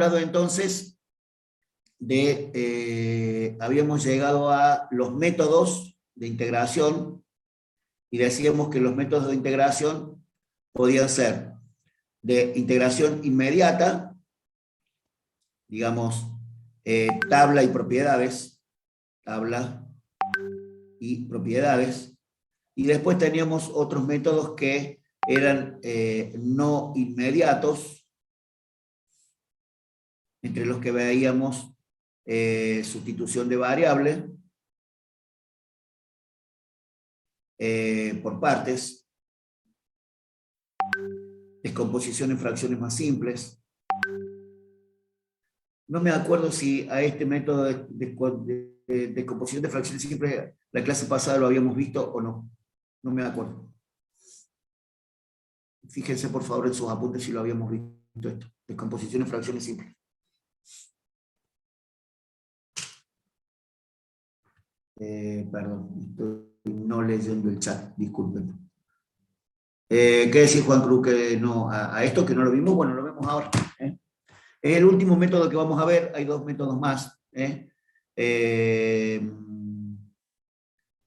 hablado entonces habíamos llegado a los métodos de integración y decíamos que los métodos de integración podían ser de integración inmediata, digamos, tabla y propiedades, y después teníamos otros métodos que eran no inmediatos, entre los que veíamos sustitución de variable por partes, descomposición en fracciones más simples. No me acuerdo si a este método de descomposición de fracciones simples la clase pasada lo habíamos visto o no. No me acuerdo. Fíjense por favor en sus apuntes si lo habíamos visto esto. Descomposición en fracciones simples. Perdón, estoy no leyendo el chat, disculpen. ¿Qué decir, Juan Cruz? Que no, a esto que no lo vimos, bueno, lo vemos ahora. Es el último método que vamos a ver, hay dos métodos más.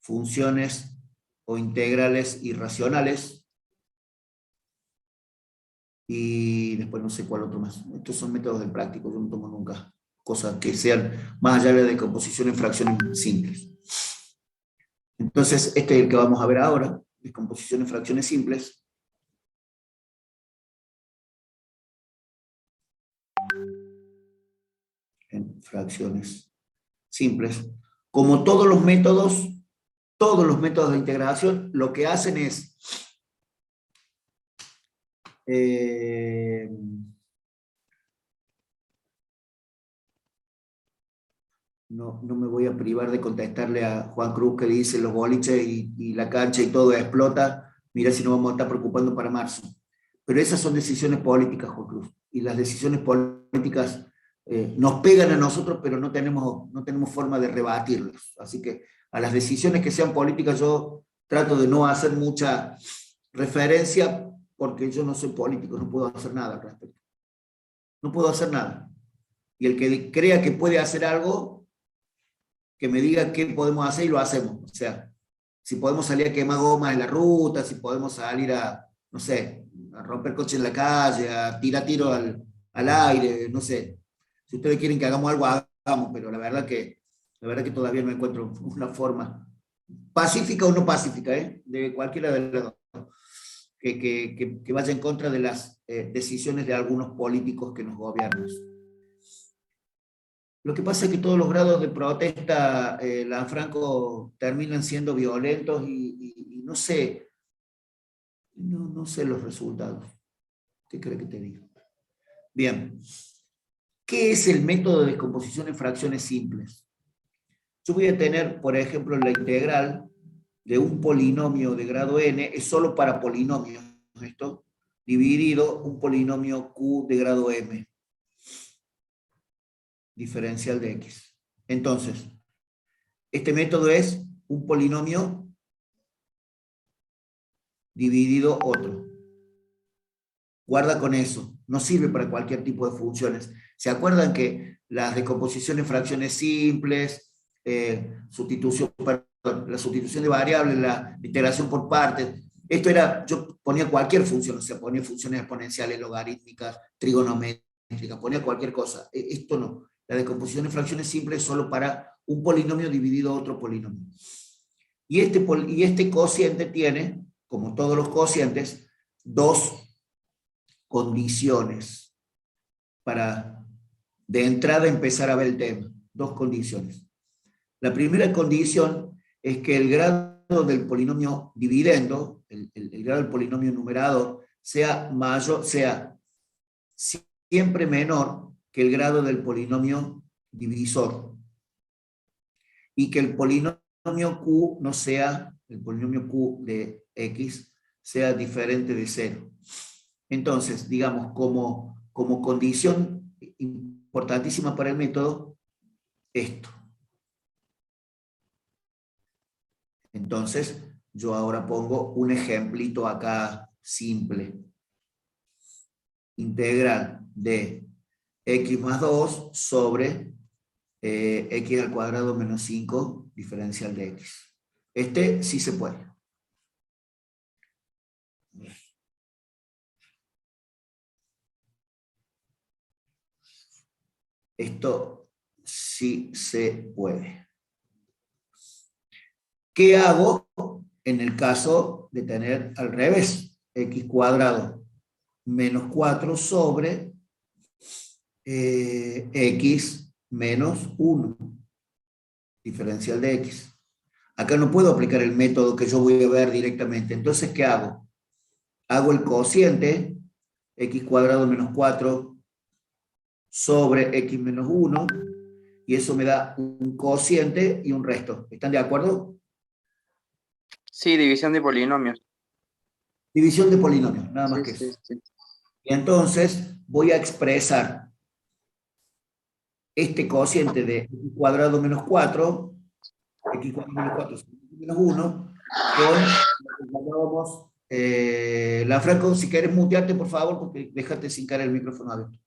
Funciones o integrales irracionales. Y después no sé cuál otro más. Estos son métodos del práctico, yo no tomo nunca cosas que sean más allá de descomposición en fracciones simples. Entonces, este es el que vamos a ver ahora, descomposición en fracciones simples. En fracciones simples. Como todos los métodos de integración, lo que hacen es no me voy a privar de contestarle a Juan Cruz que dice los boliches y la cancha y todo explota, mira si no vamos a estar preocupando para marzo. Pero esas son decisiones políticas, Juan Cruz, y las decisiones políticas nos pegan a nosotros, pero no tenemos forma de rebatirlas. Así que a las decisiones que sean políticas yo trato de no hacer mucha referencia porque yo no soy político, no puedo hacer nada al respecto. No puedo hacer nada. Y el que crea que puede hacer algo, que me diga qué podemos hacer y lo hacemos. O sea, si podemos salir a quemar gomas en la ruta, si podemos salir a, no sé, a romper coches en la calle, a tirar tiro al aire, no sé. Si ustedes quieren que hagamos algo, hagamos, pero la verdad que todavía no encuentro una forma pacífica o no pacífica, de cualquiera de las dos, que vaya en contra de las decisiones de algunos políticos que nos gobiernan. Lo que pasa es que todos los grados de protesta, Lanfranco, terminan siendo violentos y no sé, no sé los resultados. ¿Qué crees que te diga? Bien. ¿Qué es el método de descomposición en fracciones simples? Yo voy a tener, por ejemplo, la integral de un polinomio de grado n, es solo para polinomios esto, dividido un polinomio q de grado m, diferencial de x. Entonces, este método es un polinomio dividido otro. Guarda con eso, no sirve para cualquier tipo de funciones. ¿Se acuerdan que las descomposiciones en fracciones simples, la sustitución de variables, la integración por partes, esto era, yo ponía cualquier función, o sea, ponía funciones exponenciales, logarítmicas, trigonométricas, ponía cualquier cosa. Esto no, la descomposición en fracciones simples es solo para un polinomio dividido a otro polinomio. Y este cociente tiene, como todos los cocientes, dos condiciones para de entrada empezar a ver el tema. Dos condiciones. La primera condición es que el grado del polinomio dividendo, el grado del polinomio numerador, sea mayor, sea siempre menor que el grado del polinomio divisor. Y que el polinomio Q no sea, el polinomio Q de X, sea diferente de 0. Entonces, digamos, como condición importantísima para el método, esto. Entonces, yo ahora pongo un ejemplito acá simple. Integral de x más 2 sobre x al cuadrado menos 5 diferencial de x. Este sí se puede. Esto sí se puede. ¿Qué hago en el caso de tener al revés? X cuadrado menos 4 sobre x menos 1, diferencial de x. Acá no puedo aplicar el método que yo voy a ver directamente. Entonces, ¿qué hago? Hago el cociente, x cuadrado menos 4 sobre x menos 1, y eso me da un cociente y un resto. ¿Están de acuerdo? Sí, división de polinomios. División de polinomios, nada más Sí, que sí, eso. sí. Y entonces voy a expresar este cociente de x cuadrado menos 4, x cuadrado menos 4 sobre x menos 1, con lo que llamábamos, la Franco, si quieres mutearte, por favor, porque déjate sin caer el micrófono abierto.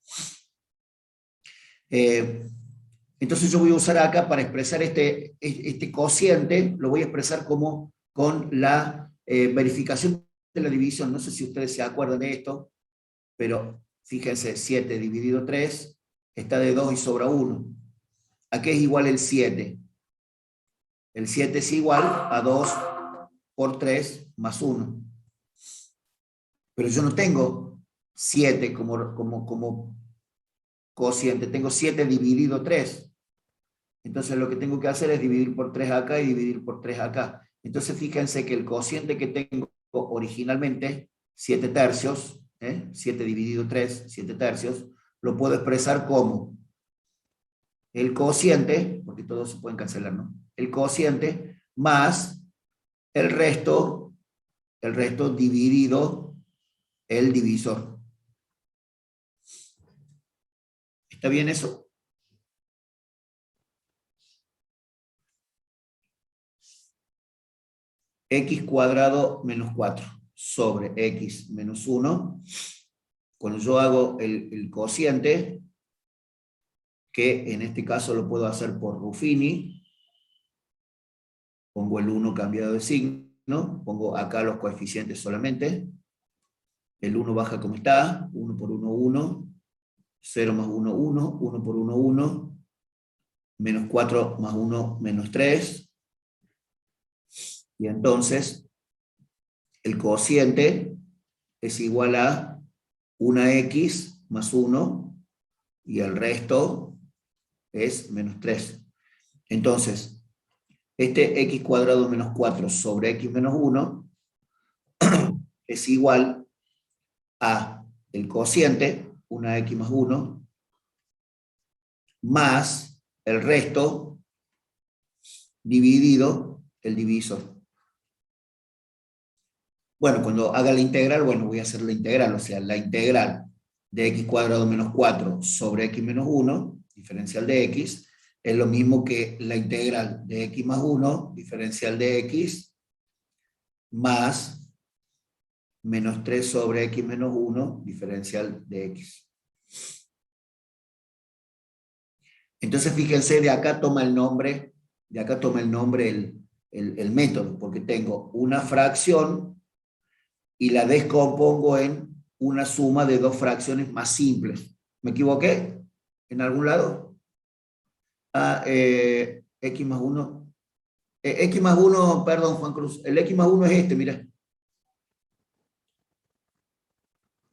Entonces yo voy a usar acá para expresar este cociente, lo voy a expresar como con la verificación de la división. No sé si ustedes se acuerdan de esto, pero fíjense, 7 dividido 3 está de 2 y sobra 1. ¿A qué es igual el 7? El 7 es igual a 2 por 3 más 1. Pero yo no tengo 7 como cociente, tengo 7 dividido 3. Entonces lo que tengo que hacer es dividir por 3 acá y dividir por 3 acá. Entonces fíjense que el cociente que tengo originalmente, 7 tercios, 7 dividido 3, 7 tercios, lo puedo expresar como el cociente, porque todos se pueden cancelar, ¿no? El cociente más el resto dividido el divisor. ¿Está bien eso? X cuadrado menos 4 sobre x menos 1. Cuando yo hago el cociente, que en este caso lo puedo hacer por Ruffini, pongo el 1 cambiado de signo, pongo acá los coeficientes solamente, el 1 baja como está, 1 por 1, 1, 0 más 1, 1, 1 por 1, 1, menos 4 más 1, menos 3, y entonces el cociente es igual a 1x más 1, y el resto es menos 3. Entonces, este x cuadrado menos 4 sobre x menos 1 es igual a el cociente, 1x más 1, más el resto dividido el divisor. Bueno, cuando haga la integral, bueno, voy a hacer la integral, o sea, la integral de x cuadrado menos 4 sobre x menos 1, diferencial de x, es lo mismo que la integral de x más 1, diferencial de x, más menos 3 sobre x menos 1, diferencial de x. Entonces, fíjense, de acá toma el nombre el método, porque tengo una fracción y la descompongo en una suma de dos fracciones más simples. ¿Me equivoqué? ¿En algún lado? X más 1. X más 1, perdón, Juan Cruz. El X más 1 es este, mira.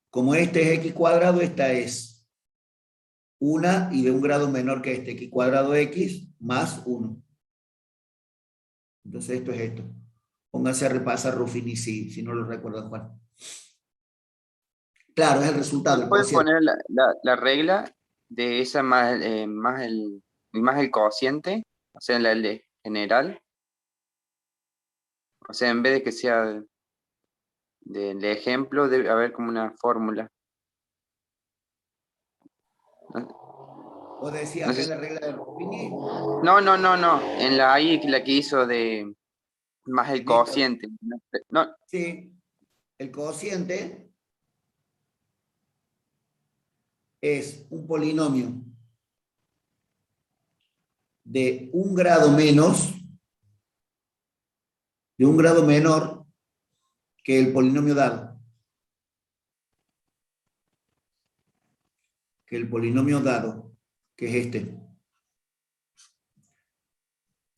Como este es X cuadrado, esta es una y de un grado menor que este, X cuadrado X más 1. Entonces esto es esto. Pónganse a repasar Ruffini si no lo recuerdan, Juan. Claro, es el resultado, el ¿Puedes cociente. poner la regla de esa más el cociente? O sea, la de general. O sea, en vez de que sea del ejemplo, debe haber como una fórmula. ¿Vos decís No acá sé en la regla de Ruffini? no. En la que hizo de más el Listo. cociente. No, Sí, el cociente es un polinomio de un grado menos, de un grado menor que el polinomio dado. Que el polinomio dado, que es este.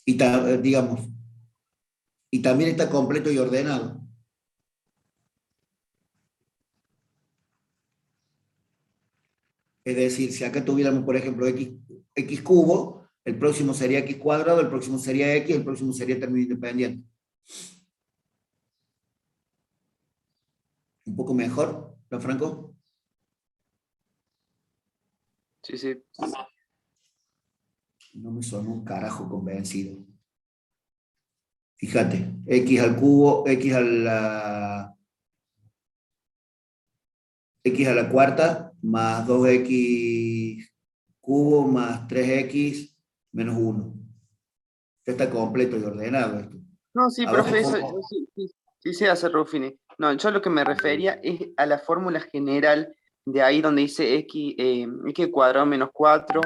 Y digamos, y también está completo y ordenado. Es decir, si acá tuviéramos, por ejemplo, x cubo, el próximo sería x cuadrado, el próximo sería x, el próximo sería término independiente. ¿Un poco mejor, Franco? Sí, sí. No me sonó un carajo convencido. Fíjate, x al cubo, x a la cuarta, más 2x cubo, más 3x, menos 1. Ya está completo y ordenado esto. No, sí, Abajo, profe, eso sí se hace, Ruffini. No, yo lo que me refería es a la fórmula general de ahí donde dice x cuadrado menos 4,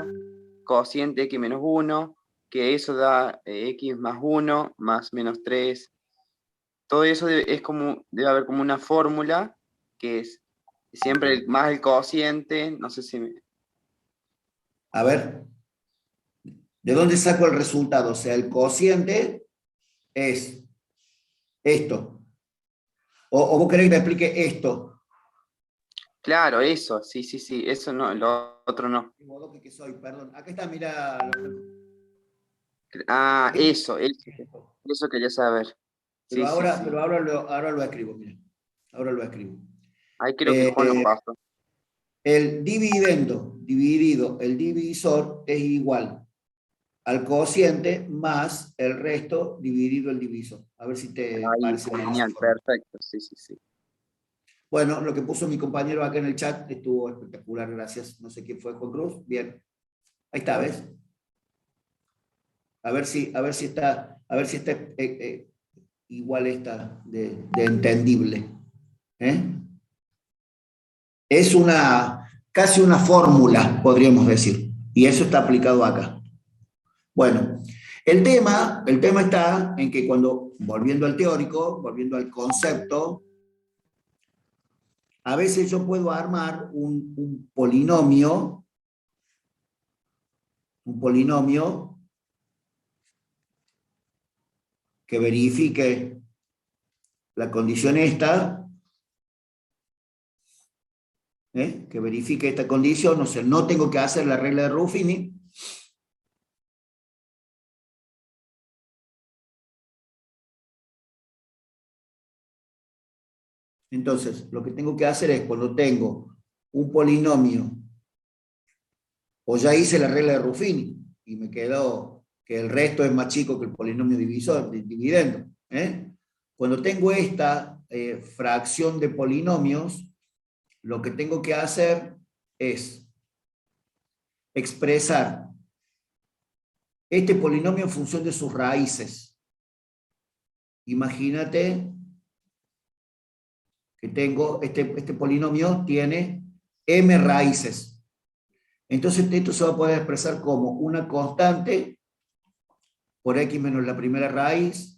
cociente x menos 1, que eso da x más 1, más menos 3. Todo eso debe haber como una fórmula que es siempre más el cociente, no sé si a ver, ¿de dónde saco el resultado? O sea, el cociente es esto. O vos querés que te explique esto. Claro, eso, sí, eso no, lo otro no. ¿Qué soy? Perdón. Acá está, mira. Ah, Esto. eso quería saber. Pero Sí, sí, ahora, sí. ahora lo escribo, mira. Ahora lo escribo. Ahí creo que Juan lo pasó. El dividendo dividido el divisor es igual al cociente más el resto dividido el divisor. A ver si te Ahí, parece bien esa genial, forma. perfecto, sí, sí, sí. Bueno, lo que puso mi compañero acá en el chat estuvo espectacular, gracias. No sé quién fue, Juan Cruz. Bien. Ahí está, ¿ves? A ver si está, igual esta de entendible. Es casi una fórmula, podríamos decir. Y eso está aplicado acá. Bueno, el tema está en que cuando, volviendo al teórico, volviendo al concepto, a veces yo puedo armar un polinomio que verifique la condición esta, que verifique esta condición, o sea, no tengo que hacer la regla de Ruffini. Entonces, lo que tengo que hacer es, cuando tengo un polinomio, o ya hice la regla de Ruffini, y me quedó que el resto es más chico que el polinomio dividendo. Cuando tengo esta fracción de polinomios, lo que tengo que hacer es expresar este polinomio en función de sus raíces. Imagínate que tengo, este polinomio tiene m raíces. Entonces esto se va a poder expresar como una constante por x menos la primera raíz,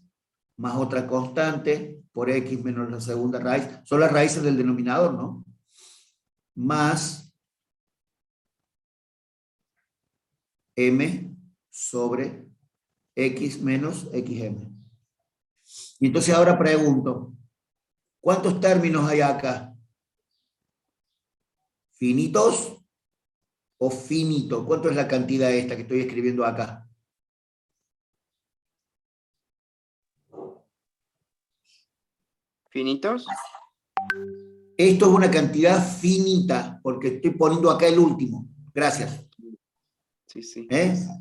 más otra constante por x menos la segunda raíz. Son las raíces del denominador, ¿no? Más m sobre x menos xm. Y entonces ahora pregunto, ¿cuántos términos hay acá? ¿Finitos o finito? ¿Cuánto es la cantidad esta que estoy escribiendo acá? ¿Finitos? Esto es una cantidad finita, porque estoy poniendo acá el último. Gracias. Sí, sí.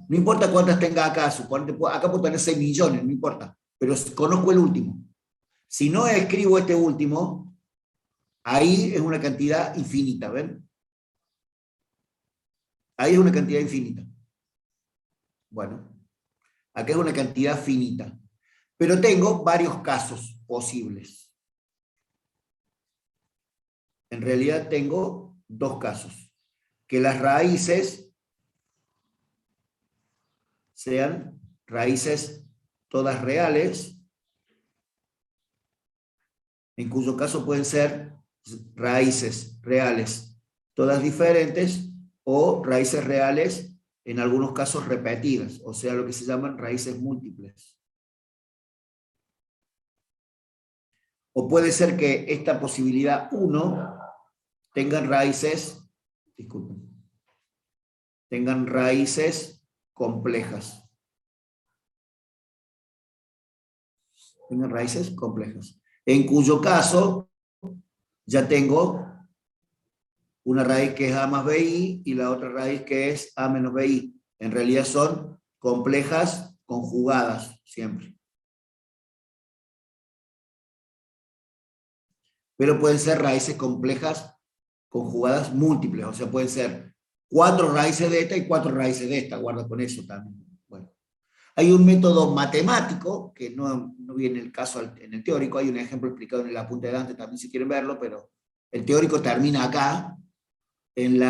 No importa cuántas tenga acá, suponete, acá puedo tener 6 millones, no importa, pero conozco el último. Si no escribo este último, ahí es una cantidad infinita, ¿ven? Ahí es una cantidad infinita. Bueno, acá es una cantidad finita. Pero tengo varios casos posibles. En realidad tengo dos casos. que las raíces sean raíces todas reales, en cuyo caso pueden ser raíces reales todas diferentes o raíces reales en algunos casos repetidas, o sea, lo que se llaman raíces múltiples. O puede ser que esta posibilidad 1 tengan raíces, disculpen, tengan raíces complejas. Tengan raíces complejas. En cuyo caso, ya tengo una raíz que es A más BI y la otra raíz que es A menos BI. En realidad son complejas conjugadas siempre. Pero pueden ser raíces complejas conjugadas múltiples, o sea, pueden ser 4 raíces de esta y 4 raíces de esta, guarda con eso también. Bueno. Hay un método matemático, que no viene el caso en el teórico, hay un ejemplo explicado en el apunte de Dante también si quieren verlo, pero el teórico termina acá, en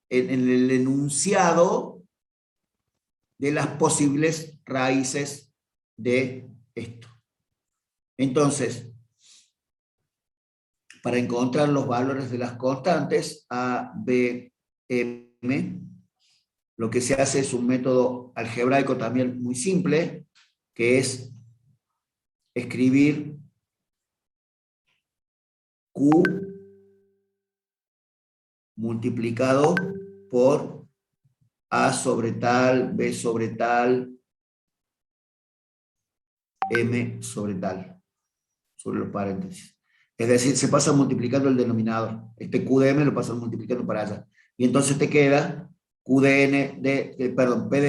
el enunciado de las posibles raíces de esto. Entonces, para encontrar los valores de las constantes A, B, M, lo que se hace es un método algebraico también muy simple, que es escribir Q multiplicado por A sobre tal, B sobre tal, M sobre tal, sobre los paréntesis. Es decir, se pasa multiplicando el denominador. Este Q de M lo pasan multiplicando para allá. Y entonces te queda Q de N, perdón, P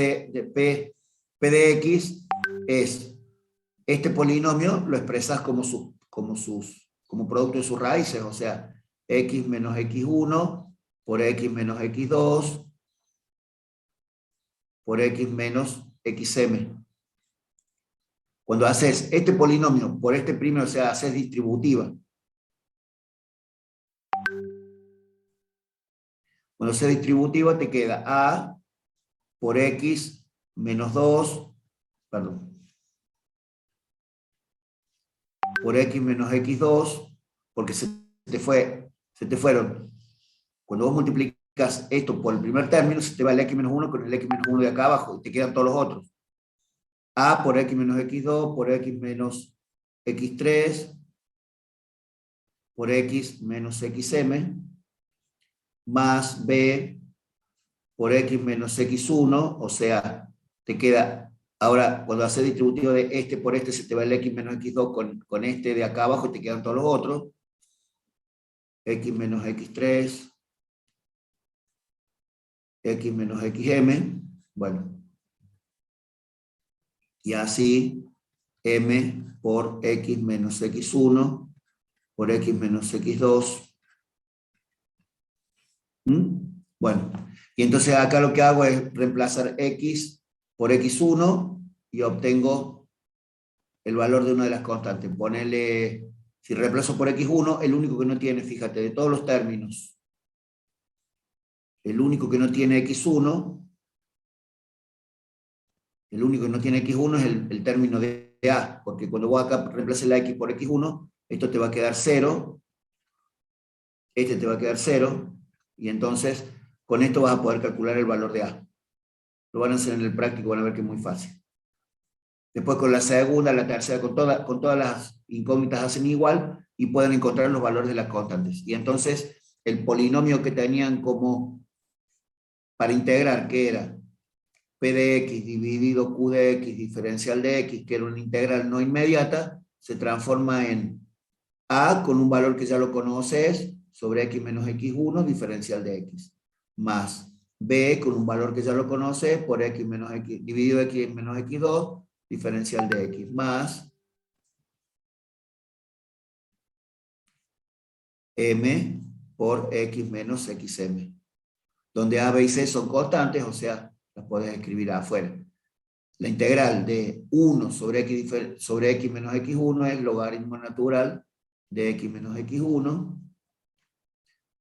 de X es este polinomio, lo expresas como producto de sus raíces, o sea, X menos X1 por X menos X2 por X menos XM. Cuando haces este polinomio por este primero, o sea, haces distributiva. Cuando haces distributiva te queda A por X menos 2, perdón, por X menos X2, porque se te fueron. Cuando vos multiplicas esto por el primer término, se te va el X menos 1 con el X menos 1 de acá abajo, y te quedan todos los otros. A por X menos X2, por X menos X3, por X menos XM, más B por X menos X1, o sea, te queda, ahora cuando haces distributivo de este por este, se te va el X menos X2 con este de acá abajo y te quedan todos los otros. X menos X3, X menos XM, bueno. Y así, M por X menos X1, por X menos X2. Bueno, y entonces acá lo que hago es reemplazar X por X1 y obtengo el valor de una de las constantes. Ponele, si reemplazo por X1, el único que no tiene, fíjate, de todos los términos, el único que no tiene X1, el único que no tiene X1 es el término de A, porque cuando vos acá reemplaces la X por X1, esto te va a quedar 0, este te va a quedar 0, y entonces con esto vas a poder calcular el valor de A. Lo van a hacer en el práctico, van a ver que es muy fácil. Después con la segunda, la tercera, con todas las incógnitas hacen igual y pueden encontrar los valores de las constantes. Y entonces el polinomio que tenían como para integrar, que era P de X dividido Q de X diferencial de X, que era una integral no inmediata, se transforma en A con un valor que ya lo conoces, sobre X menos X1 diferencial de X, más B con un valor que ya lo conoces, por X menos X, dividido X menos X2, diferencial de X, más M por X menos XM, donde A, B y C son constantes, o sea, las puedes escribir afuera. La integral de 1 sobre X menos X1 es logaritmo natural de X menos X1,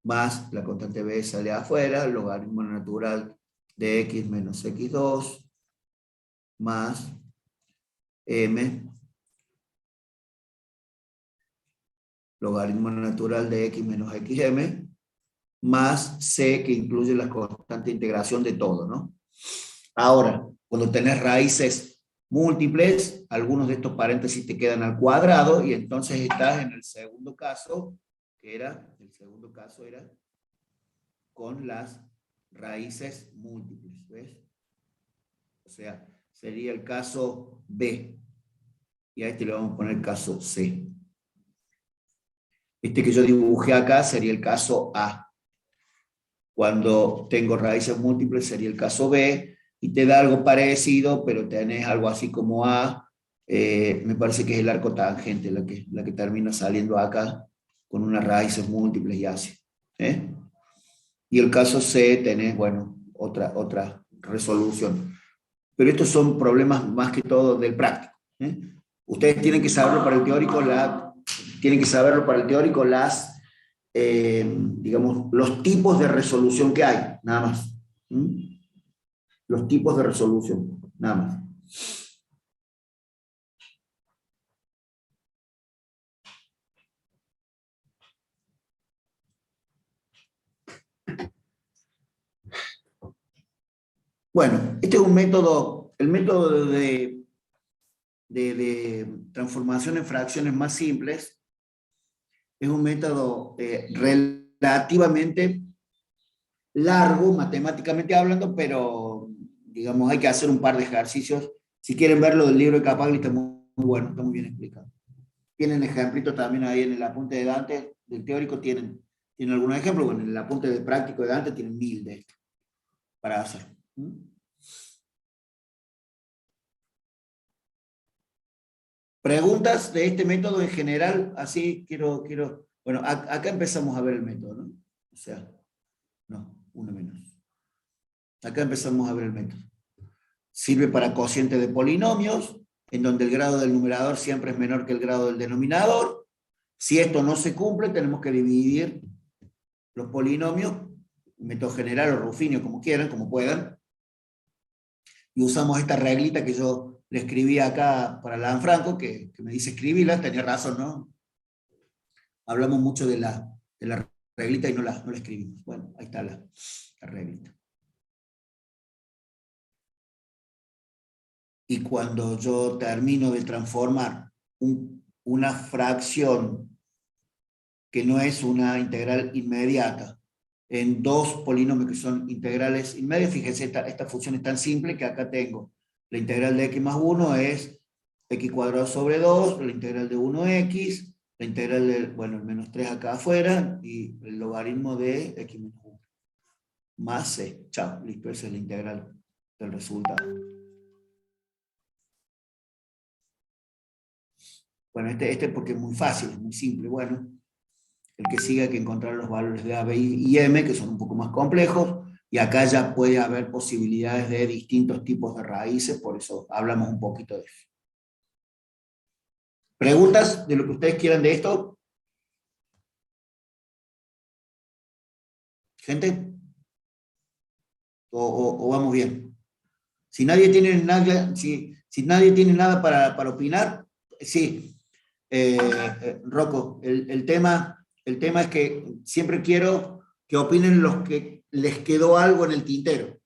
más la constante b sale afuera, logaritmo natural de x menos x2, más m, logaritmo natural de x menos xm, más c, que incluye la constante de integración de todo, ¿no? Ahora, cuando tenés raíces múltiples, algunos de estos paréntesis te quedan al cuadrado, y entonces estás en el segundo caso, el segundo caso era con las raíces múltiples, ¿ves? O sea, sería el caso B, y a este le vamos a poner el caso C. Este que yo dibujé acá sería el caso A. Cuando tengo raíces múltiples sería el caso B, y te da algo parecido, pero tenés algo así como A, me parece que es el arco tangente la que termina saliendo acá, con unas raíces múltiples y así. Y el caso C tenés, bueno, otra resolución. Pero estos son problemas más que todo del práctico. Ustedes tienen que saberlo para el teórico, digamos, los tipos de resolución que hay, nada más. Los tipos de resolución, nada más. Bueno, este es un método, el método de transformación en fracciones más simples, es un método relativamente largo, matemáticamente hablando, pero digamos, hay que hacer un par de ejercicios. Si quieren verlo del libro de Capaglia, está muy bueno, está muy bien explicado. Tienen ejemplitos también ahí en el apunte de Dante, del teórico tienen algunos ejemplos, bueno, en el apunte de práctico de Dante tienen 1000 de esto para hacer. Preguntas de este método en general, así quiero, bueno, acá empezamos a ver el método, ¿no? O sea, no, uno menos. Acá empezamos a ver el método. Sirve para cociente de polinomios, en donde el grado del numerador siempre es menor que el grado del denominador. Si esto no se cumple, tenemos que dividir los polinomios, método general o Ruffino, como quieran, como puedan, y usamos esta reglita que yo le escribí acá para Lanfranco, que me dice escribirla, tenía razón, ¿no? Hablamos mucho de la reglita y no la escribimos. Bueno, ahí está la reglita. Y cuando yo termino de transformar una fracción que no es una integral inmediata en dos polinomios que son integrales inmedias, fíjense, esta función es tan simple que acá tengo la integral de x más 1 es x cuadrado sobre 2, la integral de 1x, la integral de, bueno, el menos 3 acá afuera, y el logaritmo de x menos 1, más c. Chao, listo, esa es la integral del resultado. Bueno, este porque es muy fácil, es muy simple. Bueno, el que sigue hay que encontrar los valores de A, B y M, que son un poco más complejos, y acá ya puede haber posibilidades de distintos tipos de raíces, por eso hablamos un poquito de eso. ¿Preguntas de lo que ustedes quieran de esto? ¿Gente? ¿O vamos bien? Si nadie tiene nada, si nadie tiene nada para opinar, sí. Rocco, el tema es que siempre quiero que opinen los que les quedó algo en el tintero.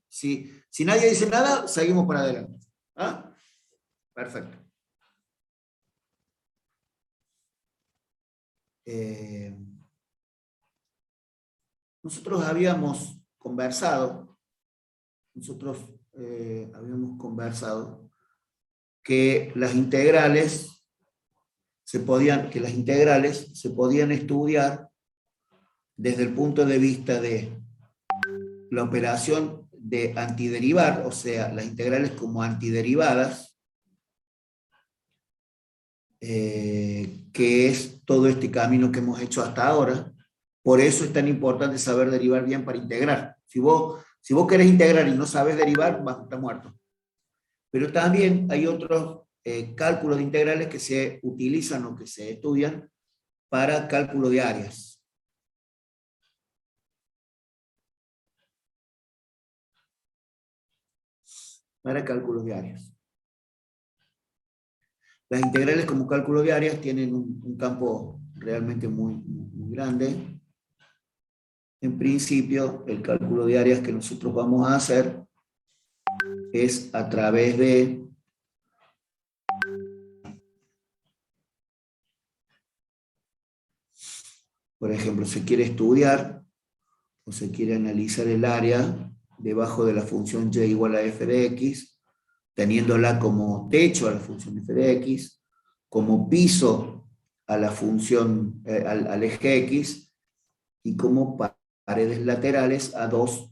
Si nadie dice nada, seguimos para adelante. ¿Ah? Perfecto. Nosotros habíamos conversado que las integrales se podían estudiar desde el punto de vista de la operación de antiderivar, o sea, las integrales como antiderivadas, que es todo este camino que hemos hecho hasta ahora. Por eso es tan importante saber derivar bien para integrar. Si vos querés integrar y no sabes derivar, vas a estar muerto. Pero también hay otros cálculos de integrales que se utilizan o que se estudian para cálculo de áreas. para cálculos de áreas. Las integrales como cálculo de áreas tienen un campo realmente muy grande. En principio, el cálculo de áreas que nosotros vamos a hacer es a través de por ejemplo, se quiere estudiar o se quiere analizar el área debajo de la función y igual a f de x, teniéndola como techo a la función f de x, como piso a la función, al eje x, y como paredes laterales a dos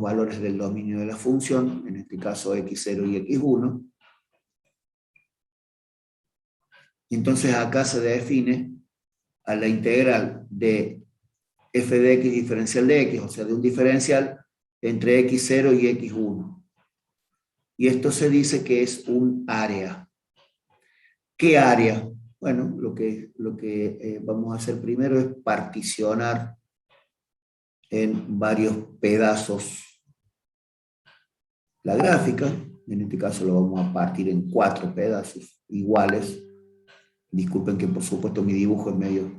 valores del dominio de la función, en este caso x0 y x1. Entonces acá se define a la integral de f de x diferencial de x, o sea, de un diferencial entre x0 y x1. Y esto se dice que es un área. ¿Qué área? Bueno, lo que vamos a hacer primero es particionar en varios pedazos la gráfica. En este caso lo vamos a partir en 4 pedazos iguales. Disculpen que por supuesto mi dibujo es medio...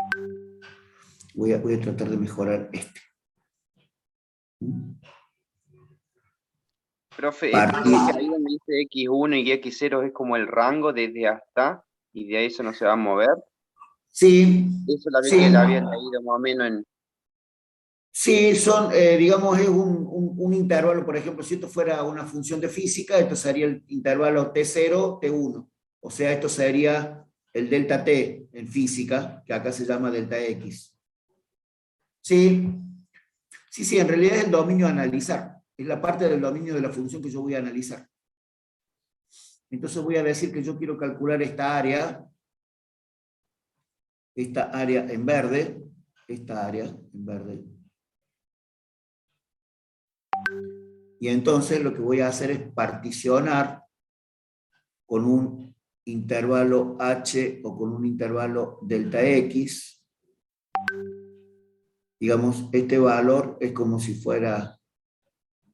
Voy a tratar de mejorar este. Profe, ¿esto dice que ahí donde dice X1 y X0 es como el rango desde hasta, y de ahí eso no se va a mover? Sí, Eso la vez sí. que la había leído más o menos en... Sí, son, digamos, es un intervalo, por ejemplo, si esto fuera una función de física, esto sería el intervalo T0, T1. O sea, esto sería el delta T en física, que acá se llama delta X. Sí, sí, en realidad es el dominio a analizar. Es la parte del dominio de la función que yo voy a analizar. Entonces voy a decir que yo quiero calcular esta área en verde, esta área en verde. Y entonces lo que voy a hacer es particionar con un intervalo h o con un intervalo delta x. Digamos, este valor es como si fuera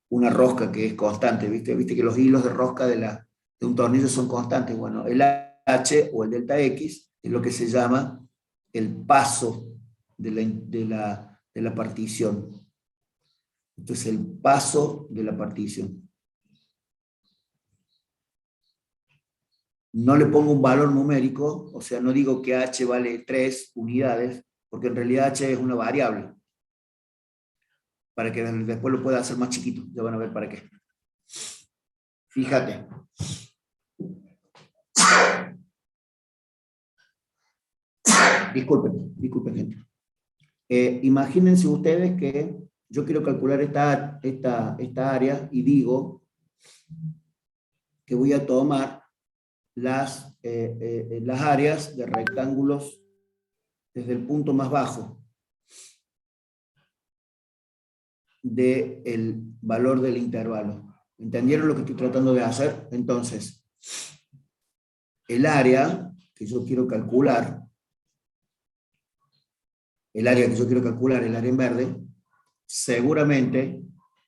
una rosca que es constante, ¿viste? Viste que los hilos de rosca de un tornillo son constantes. Bueno, el h o el delta x es lo que se llama el paso de la partición. Esto es el paso de la partición. No le pongo un valor numérico, o sea, no digo que h vale 3 unidades, porque en realidad h es una variable. Para que después lo pueda hacer más chiquito. Ya van a ver para qué. Fíjate. Disculpen, gente. Imagínense ustedes que yo quiero calcular esta área y digo que voy a tomar las áreas de rectángulos desde el punto más bajo del valor del intervalo. ¿Entendieron lo que estoy tratando de hacer? Entonces, el área que yo quiero calcular, el área en verde, seguramente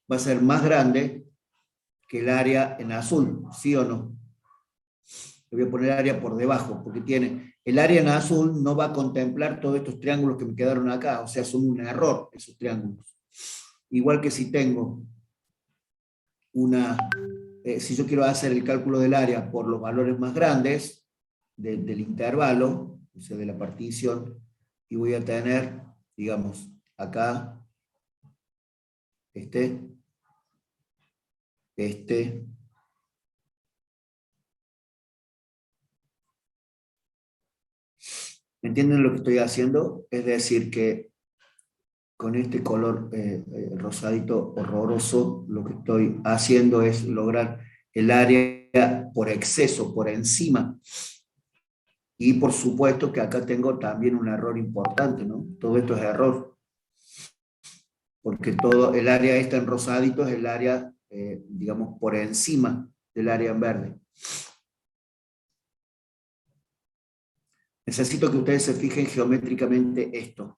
va a ser más grande que el área en azul, ¿sí o no? Le voy a poner área por debajo, porque el área en azul no va a contemplar todos estos triángulos que me quedaron acá, o sea, son un error esos triángulos. Igual que si tengo si yo quiero hacer el cálculo del área por los valores más grandes del intervalo, o sea, de la partición, y voy a tener, digamos, acá, este, ¿entienden lo que estoy haciendo? Es decir, que con este color rosadito horroroso, lo que estoy haciendo es lograr el área por exceso, por encima. Y por supuesto que acá tengo también un error importante, ¿no? Todo esto es error. Porque todo el área esta en rosadito es el área, digamos, por encima del área en verde. Necesito que ustedes se fijen geométricamente esto.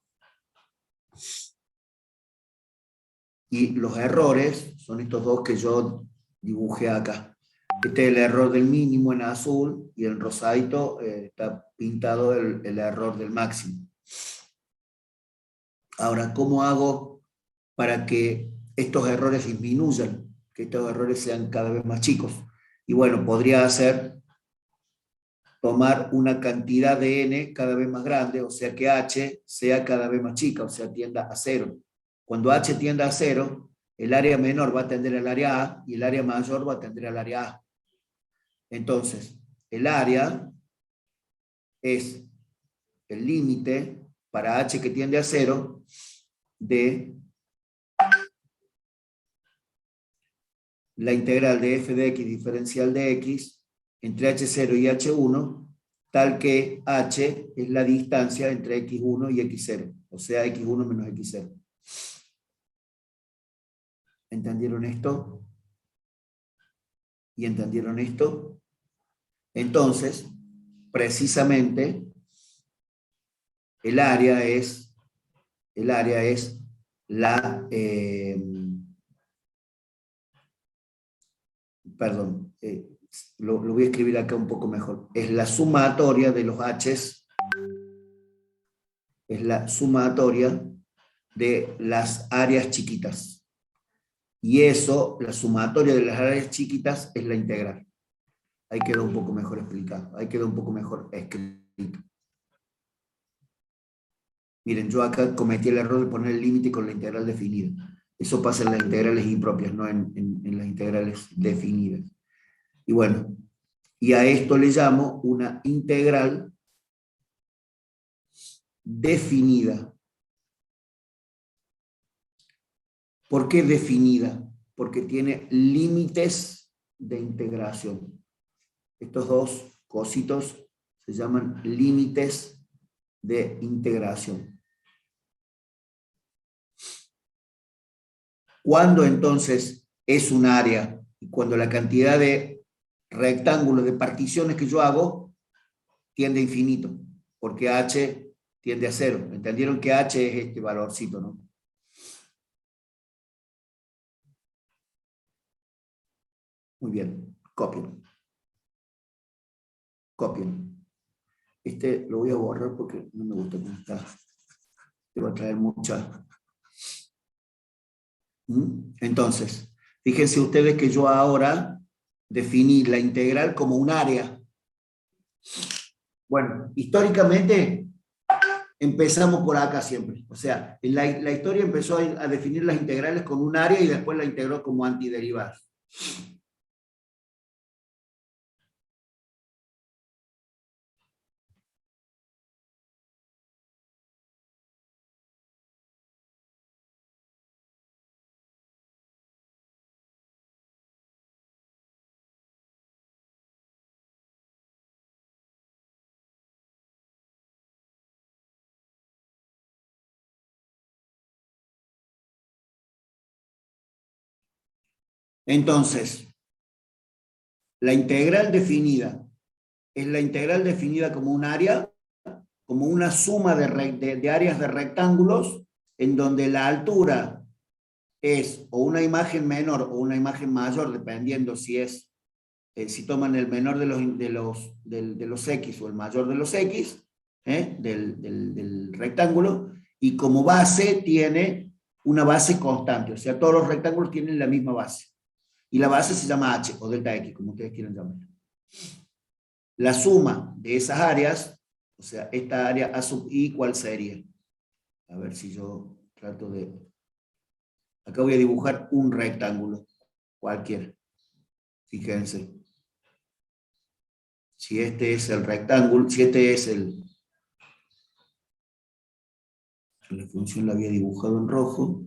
Y los errores son estos dos que yo dibujé acá. Este es el error del mínimo en azul, y en rosadito está pintado el error del máximo. Ahora, ¿cómo hago para que estos errores disminuyan, que estos errores sean cada vez más chicos? Y bueno, podría hacer tomar una cantidad de n cada vez más grande, o sea que h sea cada vez más chica, o sea, tienda a 0. Cuando h tienda a 0, el área menor va a tender al área A y el área mayor va a tender al área A. Entonces, el área es el límite para h que tiende a 0 de la integral de f de x diferencial de x entre h0 y h1, tal que h es la distancia entre x1 y x0, o sea, x1 menos x0. ¿Entendieron esto? ¿Y entendieron esto? Entonces, precisamente, el área es la... perdón, lo voy a escribir acá un poco mejor. Es la sumatoria de los h's, es la sumatoria de las áreas chiquitas. Y eso, la sumatoria de las áreas chiquitas, es la integral. Ahí quedó un poco mejor explicado, ahí quedó un poco mejor escrito. Miren, yo acá cometí el error de poner el límite con la integral definida. Eso pasa en las integrales impropias, no en las integrales definidas. Y bueno, y a esto le llamo una integral definida. ¿Por qué definida? Porque tiene límites de integración. Estos dos cositos se llaman límites de integración. ¿Cuándo entonces es un área? Y cuando la cantidad de rectángulos, de particiones que yo hago, tiende a infinito, porque h tiende a 0. ¿Entendieron que h es este valorcito, no? Muy bien, copien. Copien. Este lo voy a borrar porque no me gusta cómo está. Te va a traer mucha... Entonces, fíjense ustedes que yo ahora definí la integral como un área. Bueno, históricamente empezamos por acá siempre. O sea, la historia empezó a definir las integrales como un área y después la integró como antiderivadas. Entonces, la integral definida es la integral definida como un área, como una suma de áreas de rectángulos en donde la altura es o una imagen menor o una imagen mayor, dependiendo si es, si toman el menor de los X o el mayor de los X, del rectángulo, y como base tiene una base constante, o sea, todos los rectángulos tienen la misma base. Y la base se llama H o delta X, como ustedes quieran llamar. La suma de esas áreas, o sea, esta área A sub I, ¿cuál sería? A ver si yo trato de... Acá voy a dibujar un rectángulo, cualquiera. Fíjense. Si este es el rectángulo, si este es la función la había dibujado en rojo.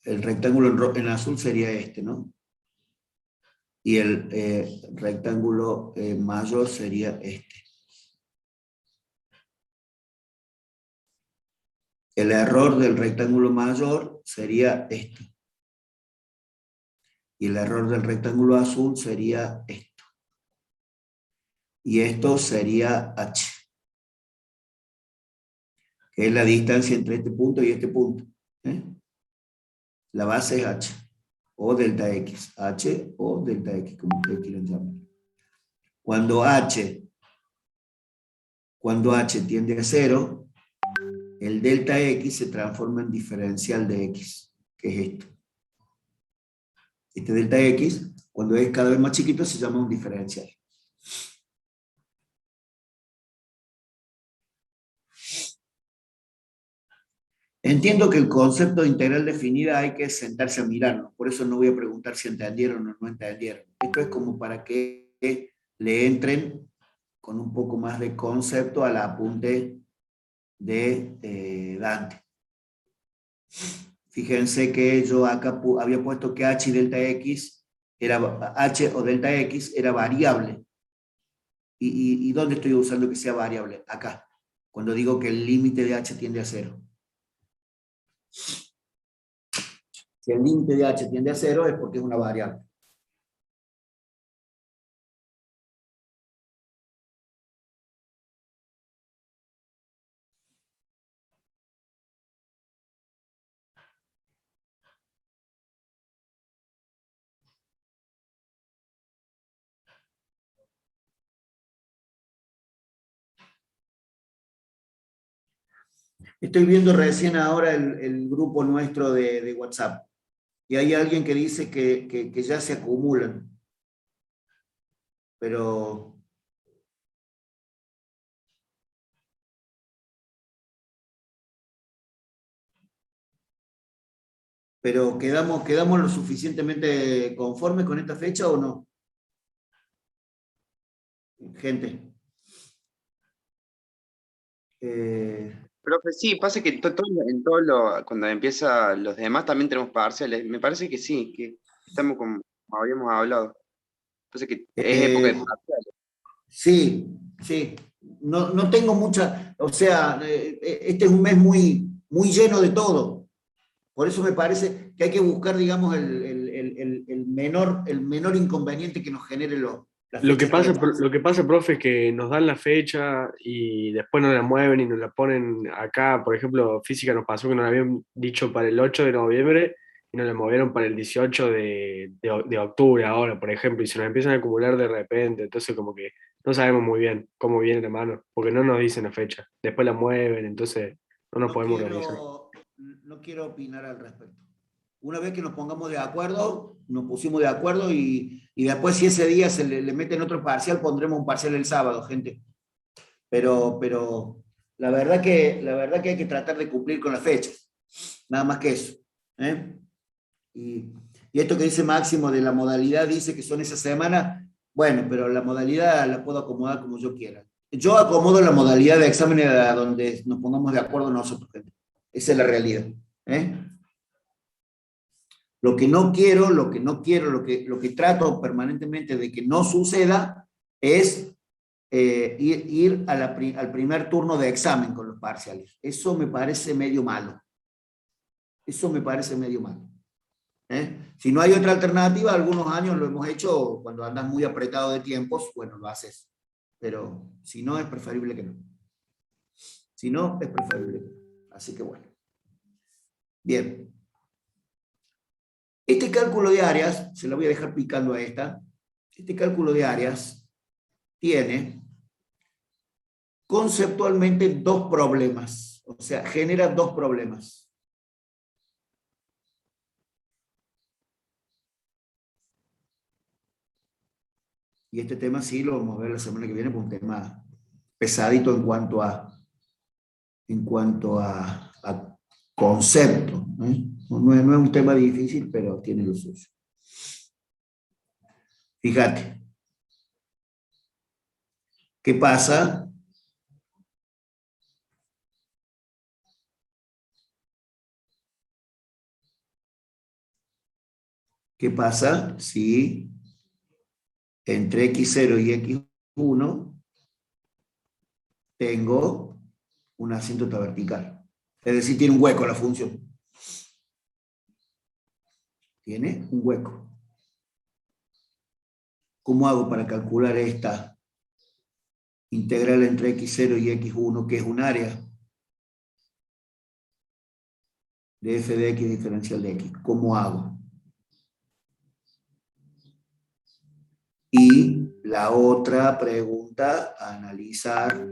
El rectángulo en azul sería este, ¿no? Y el rectángulo mayor sería este. El error del rectángulo mayor sería este. Y el error del rectángulo azul sería esto. Y esto sería H. que es la distancia entre este punto y este punto. ¿Eh? La base es h, o delta x, h o delta x, como ustedes quieran llamar. Cuando h tiende a 0, el delta x se transforma en diferencial de x, que es esto. Este delta x, cuando es cada vez más chiquito, se llama un diferencial. Entiendo que el concepto de integral definida hay que sentarse a mirarlo, por eso no voy a preguntar si entendieron o no entendieron. Esto es como para que le entren con un poco más de concepto al apunte de Dante. Fíjense que yo acá había puesto que h y delta x, h o delta x era variable. ¿Y dónde estoy usando que sea variable? Acá, cuando digo que el límite de h tiende a 0. Si el límite de h tiende a 0 es porque es una variable. Estoy viendo recién ahora el grupo nuestro de WhatsApp. Y hay alguien que dice que ya se acumulan. Pero ¿quedamos lo suficientemente conformes con esta fecha o no? Gente. Profe, sí, pasa que cuando empieza los demás también tenemos parciales. Me parece que sí, que estamos como habíamos hablado. Pasa que es época de Eh, parciales. sí, sí. No tengo mucha, o sea, este es un mes muy, muy lleno de todo. Por eso me parece que hay que buscar, digamos, el menor inconveniente que nos genere las Lo que fechas para pasa, el parcial. lo que pasa, profe, es que nos dan la fecha y después no la mueven y nos la ponen acá. Por ejemplo, física nos pasó que nos habían dicho para el 8 de noviembre y nos la movieron para el 18 de octubre ahora, por ejemplo, y se nos empiezan a acumular de repente. Entonces, como que no sabemos muy bien cómo viene la mano, porque no nos dicen la fecha. Después la mueven, entonces no nos No podemos organizar. quiero, no quiero opinar al respecto. Una vez que nos pongamos de acuerdo, nos pusimos de acuerdo y después si ese día se le meten otro parcial, pondremos un parcial el sábado, gente. Pero la verdad que hay que tratar de cumplir con las fechas. Nada más que eso. ¿Eh? Y esto que dice Máximo de la modalidad, dice que son esa semana, bueno, pero la modalidad la puedo acomodar como yo quiera. Yo acomodo la modalidad de exámenes a donde nos pongamos de acuerdo nosotros, gente. Esa es la realidad. ¿Eh? Lo que no quiero, lo que trato permanentemente de que no suceda es ir al primer turno de examen con los parciales. Eso me parece medio malo. Eso me parece medio malo. Si no hay otra alternativa, algunos años lo hemos hecho cuando andas muy apretado de tiempos, bueno, lo haces. Pero si no, es preferible que no. Si no, es preferible que no. Así que bueno. Bien. Este cálculo de áreas, se lo voy a dejar picando a esta. Este cálculo de áreas tiene conceptualmente dos problemas. O sea, genera dos problemas. Y este tema sí lo vamos a ver la semana que viene, porque es un tema pesadito en cuanto a concepto. ¿Eh? No es un tema difícil, pero tiene lo suyo. Fíjate. ¿Qué pasa? ¿Qué pasa si entre x0 y x1 tengo una asíntota vertical? Es decir, tiene un hueco la función. Tiene un hueco. ¿Cómo hago para calcular esta integral entre x0 y x1, que es un área? de f de x diferencial de x. ¿Cómo hago? Y la otra pregunta a analizar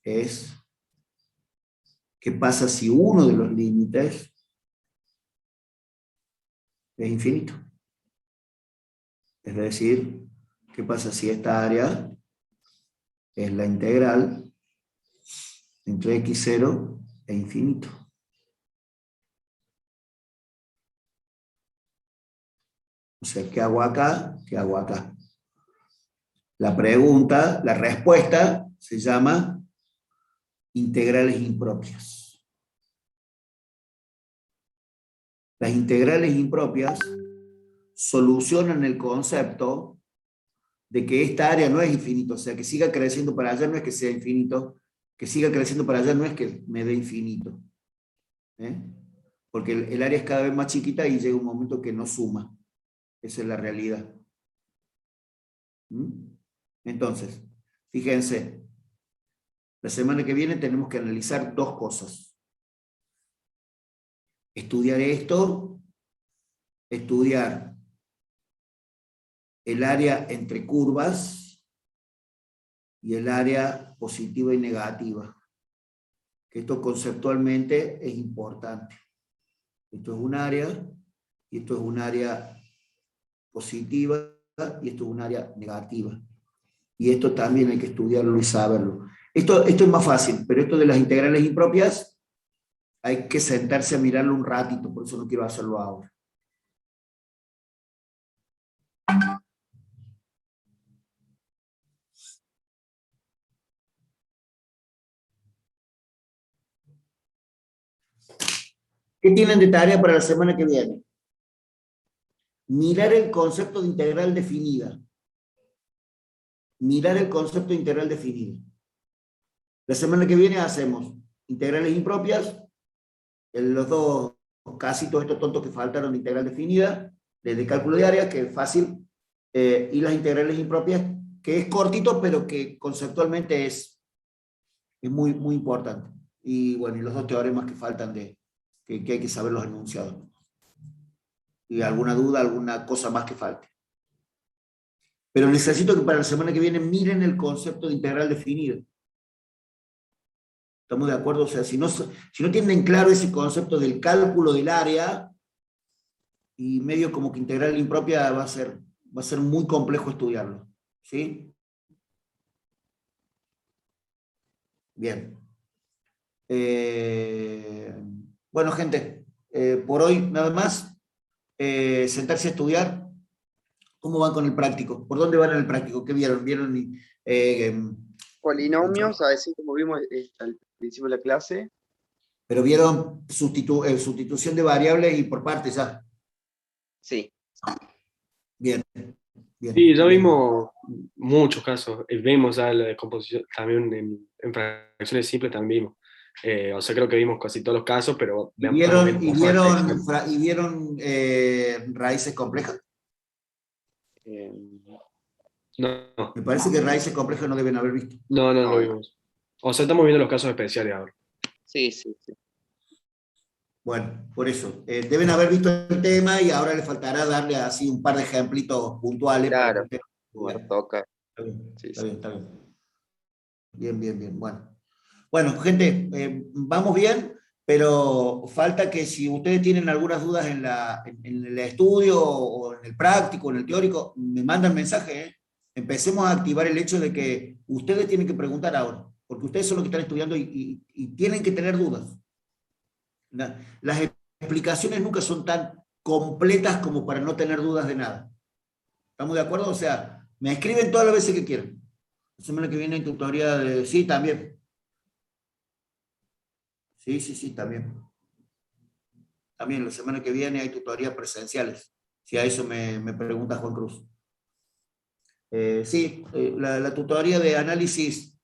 es, ¿qué pasa si uno de los límites es infinito? Es decir, ¿qué pasa si esta área es la integral entre x0 e infinito? O sea, ¿qué hago acá? ¿Qué hago acá? La pregunta, la respuesta se llama integrales impropias. Las integrales impropias solucionan el concepto de que esta área no es infinito, o sea, que siga creciendo para allá no es que sea infinito, que siga creciendo para allá no es que me dé infinito. Porque el área es cada vez más chiquita y llega un momento que no suma. Esa es la realidad. Entonces, fíjense, la semana que viene tenemos que analizar dos cosas. Estudiar esto, estudiar el área entre curvas y el área positiva y negativa. Que esto conceptualmente es importante. Esto es un área, y esto es un área positiva, y esto es un área negativa. Y esto también hay que estudiarlo y saberlo. Esto es más fácil, pero esto de las integrales impropias hay que sentarse a mirarlo un ratito, por eso no quiero hacerlo ahora. ¿Qué tienen de tarea para la semana que viene? Mirar el concepto de integral definida. Mirar el concepto de integral definida. La semana que viene hacemos integrales impropias, los dos casitos estos tontos que faltaron de integral definida, desde cálculo de área, que es fácil, y las integrales impropias, que es cortito, pero que conceptualmente es muy, muy importante. Y bueno, y los dos teoremas que faltan que hay que saber los enunciados. Y alguna duda, alguna cosa más que falte. Pero necesito que para la semana que viene miren el concepto de integral definido. ¿Estamos de acuerdo? O sea, si no tienen claro ese concepto del cálculo del área, y medio como que integral impropia va a ser muy complejo estudiarlo. ¿Sí? Bien. Bueno, gente, por hoy nada más. Sentarse a estudiar. ¿Cómo van con el práctico? ¿Por dónde van en el práctico? ¿Qué vieron? ¿Vieron? Polinomios, a decir como vimos al principio de la clase. Pero vieron sustitución de variables y por partes ya. Sí. Bien. Bien. Sí, ya vimos muchos casos. Vimos ya la descomposición también en fracciones simples también vimos. O sea, creo que vimos casi todos los casos, pero... ¿Y vieron raíces complejas? No. Me parece que raíces complejas no deben haber visto. No lo vimos. O sea, estamos viendo los casos especiales ahora. Sí. Bueno, por eso. Deben haber visto el tema y ahora les faltará darle así un par de ejemplitos puntuales. Claro. Bueno, Toca. Está bien. Bien. Bueno, gente, vamos bien, pero falta que si ustedes tienen algunas dudas en el estudio o en el práctico, en el teórico, me mandan mensaje. Empecemos a activar el hecho de que ustedes tienen que preguntar ahora, porque ustedes son los que están estudiando y tienen que tener dudas. Las explicaciones nunca son tan completas como para no tener dudas de nada. ¿Estamos de acuerdo? O sea, me escriben todas las veces que quieran. La semana que viene hay tutoría de... Sí, también. Sí, también. También la semana que viene hay tutorías presenciales. Si a eso me pregunta Juan Cruz. La tutoría de análisis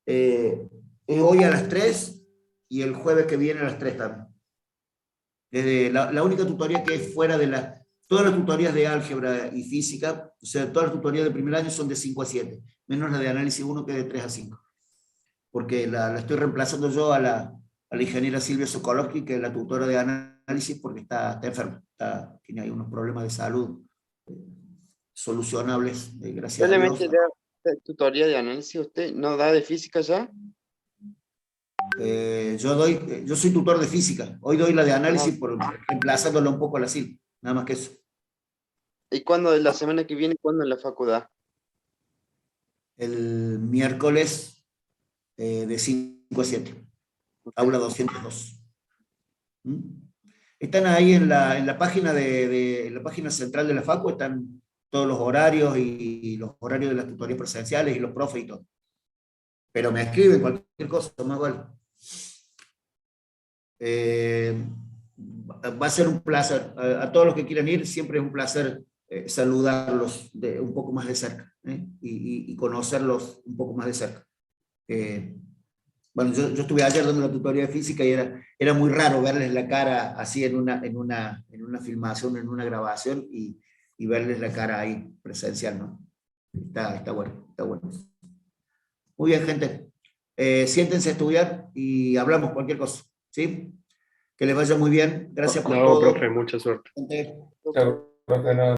es hoy a las 3 y el jueves que viene a las 3 también. La única tutoría que es fuera de todas las tutorías de álgebra y física, o sea, todas las tutorías de primer año son de 5 a 7, menos la de análisis 1 que es de 3 a 5. porque la estoy reemplazando yo a la ingeniera Silvia Sokolowski, que es la tutora de análisis, porque está enferma, tiene ahí unos problemas de salud eh, solucionables, gracias a Dios. Solamente da tutoría de análisis, ¿usted no da de física ya? Yo soy tutor de física, hoy doy la de Ah, análisis reemplazándola un poco a la Silvia, nada más que eso. ¿y cuándo de la semana que viene, cuándo en la facultad? El miércoles de 5 a 7, Ok. aula 202. ¿Mm? Están ahí en la página en la página central de la Facu, están todos los horarios y los horarios de las tutorías presenciales y los profes y todo. Pero me escriben cualquier cosa, más vale. Va a ser un placer. A todos los que quieran ir, siempre es un placer saludarlos un poco más de cerca, y conocerlos un poco más de cerca. Bueno, yo estuve ayer dando la tutoría de física y era muy raro verles la cara así en una filmación, en una grabación, y verles la cara ahí presencial, ¿no? Está bueno, está bueno. Muy bien, gente. Siéntense a estudiar y hablamos cualquier cosa, ¿sí? Que les vaya muy bien. Gracias por No, profe, todo. mucha suerte. Gente. Chau, chau. Chao, profe, no.